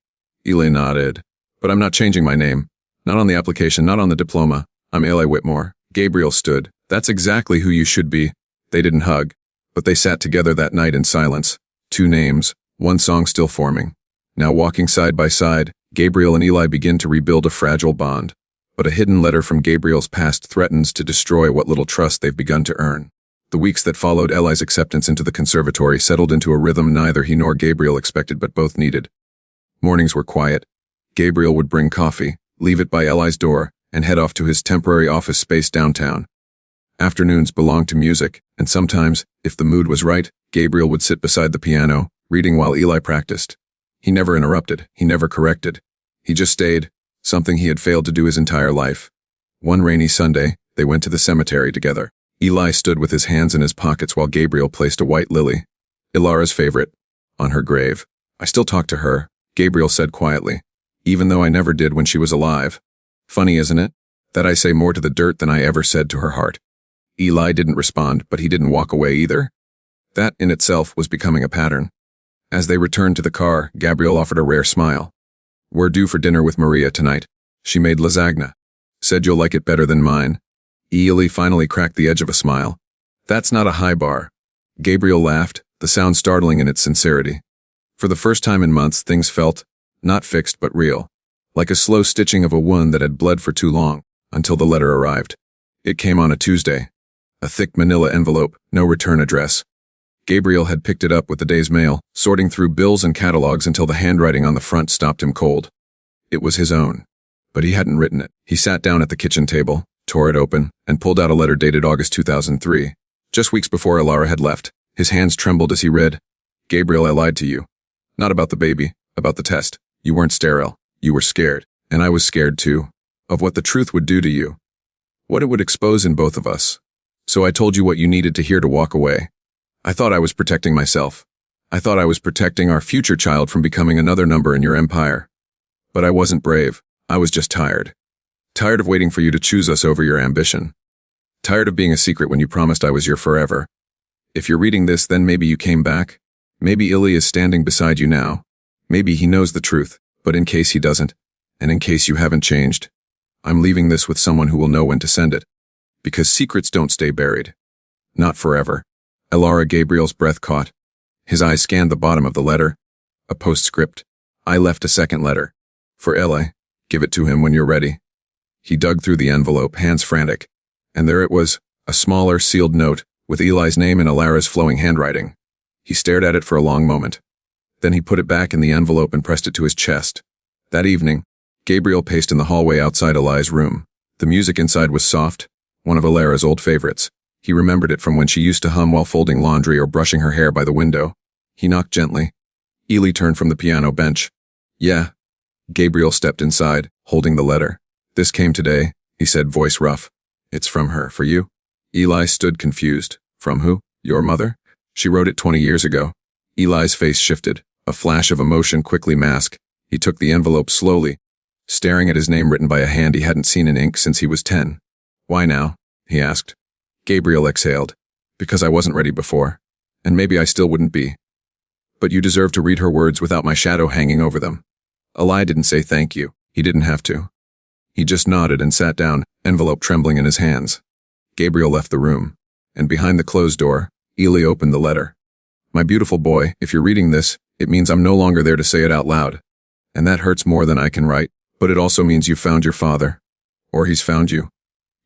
S1: Eli nodded. But I'm not changing my name. Not on the application, not on the diploma. I'm Eli Whitmore. Gabriel stood. That's exactly who you should be. They didn't hug, but they sat together that night in silence. 2 names, 1 song still forming. Now walking side by side, Gabriel and Eli begin to rebuild a fragile bond. But a hidden letter from Gabriel's past threatens to destroy what little trust they've begun to earn. The weeks that followed Eli's acceptance into the conservatory settled into a rhythm neither he nor Gabriel expected but both needed. Mornings were quiet. Gabriel would bring coffee, leave it by Eli's door, and head off to his temporary office space downtown. Afternoons belonged to music, and sometimes, if the mood was right, Gabriel would sit beside the piano, reading while Eli practiced. He never interrupted, he never corrected. He just stayed, something he had failed to do his entire life. One rainy Sunday, they went to the cemetery together. Eli stood with his hands in his pockets while Gabriel placed a white lily, Ilara's favorite, on her grave. "I still talk to her," Gabriel said quietly, "even though I never did when she was alive. Funny, isn't it? That I say more to the dirt than I ever said to her heart." Eli didn't respond, but he didn't walk away either. That in itself was becoming a pattern. As they returned to the car, Gabriel offered a rare smile. "We're due for dinner with Maria tonight. She made lasagna. Said you'll like it better than mine." Eli finally cracked the edge of a smile. "That's not a high bar." Gabriel laughed, the sound startling in its sincerity. For the first time in months, things felt, not fixed but real, like a slow stitching of a wound that had bled for too long, until the letter arrived. It came on a Tuesday. A thick manila envelope, no return address. Gabriel had picked it up with the day's mail, sorting through bills and catalogs until the handwriting on the front stopped him cold. It was his own. But he hadn't written it. He sat down at the kitchen table, tore it open, and pulled out a letter dated August 2003, just weeks before Ilara had left. His hands trembled as he read, "Gabriel, I lied to you. Not about the baby, about the test. You weren't sterile. You were scared. And I was scared too. Of what the truth would do to you. What it would expose in both of us. So I told you what you needed to hear to walk away. I thought I was protecting myself. I thought I was protecting our future child from becoming another number in your empire. But I wasn't brave. I was just tired. Tired of waiting for you to choose us over your ambition. Tired of being a secret when you promised I was your forever. If you're reading this, then maybe you came back. Maybe Ili is standing beside you now. Maybe he knows the truth, but in case he doesn't, and in case you haven't changed, I'm leaving this with someone who will know when to send it. Because secrets don't stay buried. Not forever." Ilara Gabriel's breath caught. His eyes scanned the bottom of the letter. A postscript. "I left a second letter. For Eli. Give it to him when you're ready." He dug through the envelope, hands frantic. And there it was, a smaller, sealed note, with Eli's name in Ilara's flowing handwriting. He stared at it for a long moment. Then he put it back in the envelope and pressed it to his chest. That evening, Gabriel paced in the hallway outside Eli's room. The music inside was soft, one of Ilara's old favorites. He remembered it from when she used to hum while folding laundry or brushing her hair by the window. He knocked gently. Eli turned from the piano bench. "Yeah." Gabriel stepped inside, holding the letter. "This came today," he said, voice rough. "It's from her, for you?" Eli stood confused. "From who? Your mother? She wrote it 20 years ago." Eli's face shifted, a flash of emotion quickly masked. He took the envelope slowly, staring at his name written by a hand he hadn't seen in ink since he was 10. "Why now?" he asked. Gabriel exhaled. "Because I wasn't ready before. And maybe I still wouldn't be. But you deserve to read her words without my shadow hanging over them." Eli didn't say thank you. He didn't have to. He just nodded and sat down, envelope trembling in his hands. Gabriel left the room. And behind the closed door, Eli opened the letter. "My beautiful boy, if you're reading this, it means I'm no longer there to say it out loud. And that hurts more than I can write, but it also means you found your father. Or he's found you.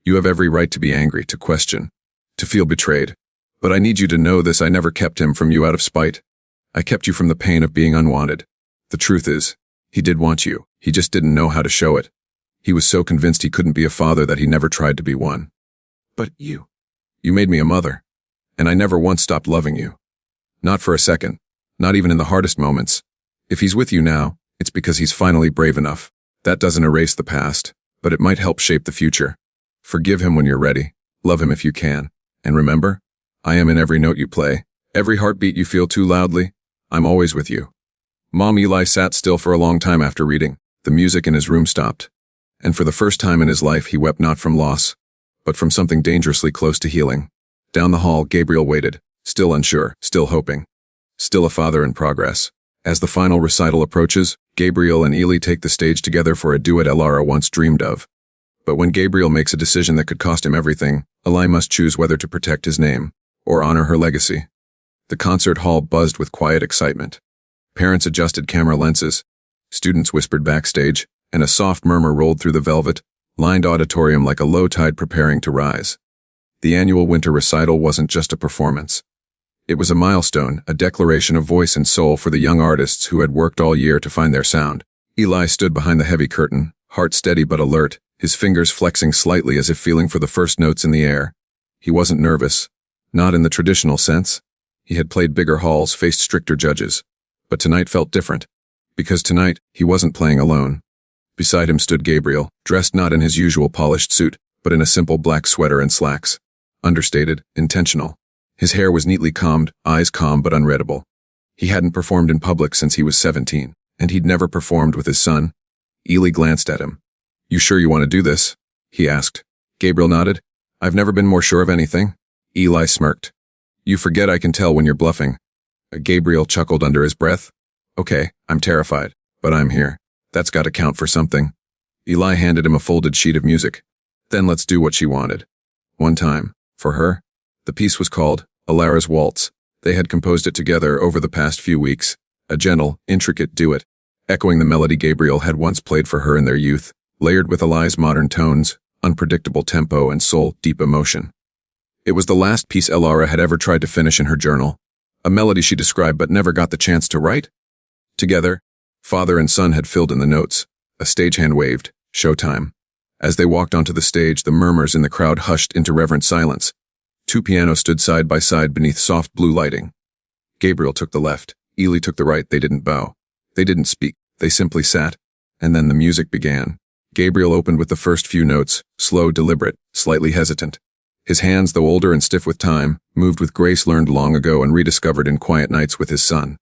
S1: You have every right to be angry, to question, to feel betrayed. But I need you to know this: I never kept him from you out of spite. I kept you from the pain of being unwanted. The truth is, he did want you. He just didn't know how to show it. He was so convinced he couldn't be a father that he never tried to be one. But you made me a mother. And I never once stopped loving you. Not for a second. Not even in the hardest moments. If he's with you now, it's because he's finally brave enough. That doesn't erase the past, but it might help shape the future. Forgive him when you're ready. Love him if you can. And remember, I am in every note you play. Every heartbeat you feel too loudly. I'm always with you." Mom. Eli sat still for a long time after reading. The music in his room stopped. And for the first time in his life, he wept not from loss, but from something dangerously close to healing. Down the hall, Gabriel waited, still unsure, still hoping. Still a father in progress. As the final recital approaches, Gabriel and Eli take the stage together for a duet Ilara once dreamed of. But when Gabriel makes a decision that could cost him everything, Eli must choose whether to protect his name or honor her legacy. The concert hall buzzed with quiet excitement. Parents adjusted camera lenses. Students whispered backstage, and a soft murmur rolled through the velvet-lined auditorium like a low tide preparing to rise. The annual winter recital wasn't just a performance. It was a milestone, a declaration of voice and soul for the young artists who had worked all year to find their sound. Eli stood behind the heavy curtain, heart steady but alert, his fingers flexing slightly as if feeling for the first notes in the air. He wasn't nervous. Not in the traditional sense. He had played bigger halls, faced stricter judges. But tonight felt different. Because tonight, he wasn't playing alone. Beside him stood Gabriel, dressed not in his usual polished suit, but in a simple black sweater and slacks. Understated, intentional. His hair was neatly combed, eyes calm but unreadable. He hadn't performed in public since he was 17, and he'd never performed with his son. Ely glanced at him. "You sure you want to do this?" he asked. Gabriel nodded. "I've never been more sure of anything." Eli smirked. "You forget I can tell when you're bluffing." Gabriel chuckled under his breath. "Okay, I'm terrified, but I'm here. That's got to count for something." Eli handed him a folded sheet of music. "Then let's do what she wanted." One time, for her. The piece was called Alara's Waltz. They had composed it together over the past few weeks, a gentle, intricate duet, echoing the melody Gabriel had once played for her in their youth, layered with Eli's modern tones, unpredictable tempo and soul-deep emotion. It was the last piece Alara had ever tried to finish in her journal, a melody she described but never got the chance to write. Together, father and son had filled in the notes. A stagehand waved, "Showtime." As they walked onto the stage, the murmurs in the crowd hushed into reverent silence. Two pianos stood side by side beneath soft blue lighting. Gabriel took the left, Ely took the right. They didn't bow. They didn't speak. They simply sat. And then the music began. Gabriel opened with the first few notes, slow, deliberate, slightly hesitant. His hands, though older and stiff with time, moved with grace learned long ago and rediscovered in quiet nights with his son.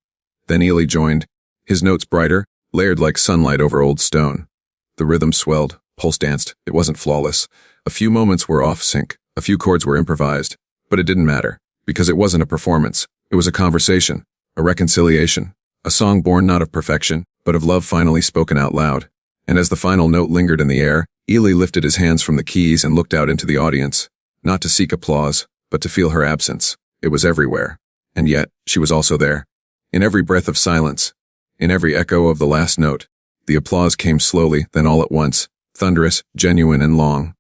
S1: Then Ely joined, his notes brighter, layered like sunlight over old stone. The rhythm swelled, pulse danced. It wasn't flawless. A few moments were off sync. A few chords were improvised. But it didn't matter, because it wasn't a performance. It was a conversation, a reconciliation, a song born not of perfection, but of love finally spoken out loud. And as the final note lingered in the air, Ely lifted his hands from the keys and looked out into the audience, not to seek applause, but to feel her absence. It was everywhere. And yet, she was also there. In every breath of silence, in every echo of the last note, the applause came slowly, then all at once, thunderous, genuine, and long.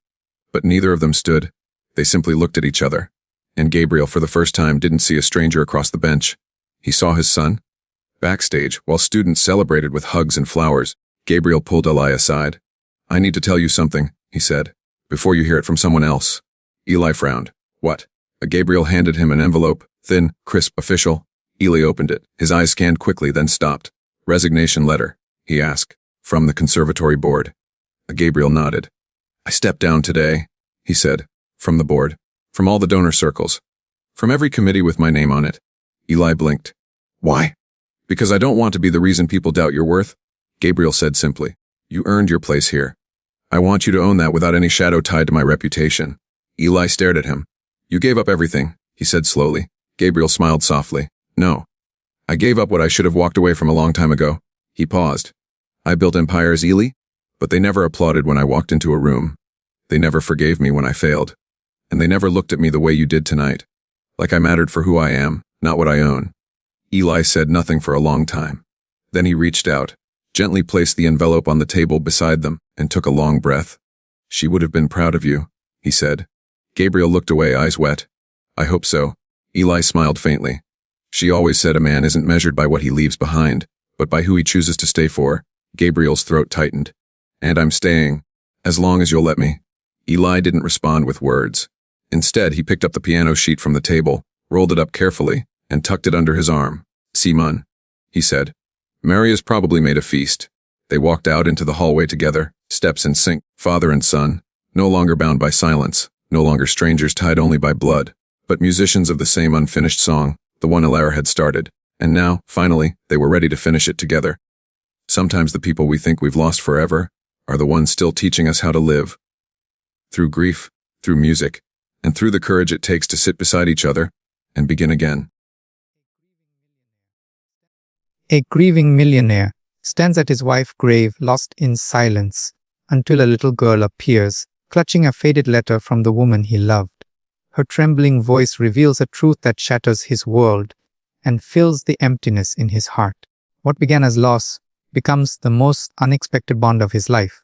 S1: But neither of them stood. They simply looked at each other. And Gabriel, for the first time, didn't see a stranger across the bench. He saw his son. Backstage, while students celebrated with hugs and flowers, Gabriel pulled Eli aside. "I need to tell you something," he said, "before you hear it from someone else." Eli frowned. "What?" Gabriel handed him an envelope, thin, crisp, official. Eli opened it. His eyes scanned quickly, then stopped. "Resignation letter," he asked, "from the conservatory board." Gabriel nodded. "I stepped down today," he said. "From the board. From all the donor circles. From every committee with my name on it." Eli blinked. "Why?" "Because I don't want to be the reason people doubt your worth," Gabriel said simply. "You earned your place here. I want you to own that without any shadow tied to my reputation." Eli stared at him. "You gave up everything," he said slowly. Gabriel smiled softly. "No. I gave up what I should have walked away from a long time ago." He paused. "I built empires, Ely, but they never applauded when I walked into a room. They never forgave me when I failed. And they never looked at me the way you did tonight. Like I mattered for who I am, not what I own." Eli said nothing for a long time. Then he reached out, gently placed the envelope on the table beside them, and took a long breath. "She would have been proud of you," he said. Gabriel looked away, eyes wet. "I hope so." Eli smiled faintly. "She always said a man isn't measured by what he leaves behind, but by who he chooses to stay for." Gabriel's throat tightened. "And I'm staying, as long as you'll let me." Eli didn't respond with words. Instead, he picked up the piano sheet from the table, rolled it up carefully, and tucked it under his arm. "Simon," he said. "Mary has probably made a feast." They walked out into the hallway together, steps in sync, father and son, no longer bound by silence, no longer strangers tied only by blood, but musicians of the same unfinished song, the one Alara had started. And now, finally, they were ready to finish it together. Sometimes the people we think we've lost forever are the ones still teaching us how to live. Through grief, through music, and through the courage it takes to sit beside each other and begin again.
S2: A grieving millionaire stands at his wife's grave, lost in silence, until a little girl appears, clutching a faded letter from the woman he loved. Her trembling voice reveals a truth that shatters his world and fills the emptiness in his heart. What began as loss becomes the most unexpected bond of his life.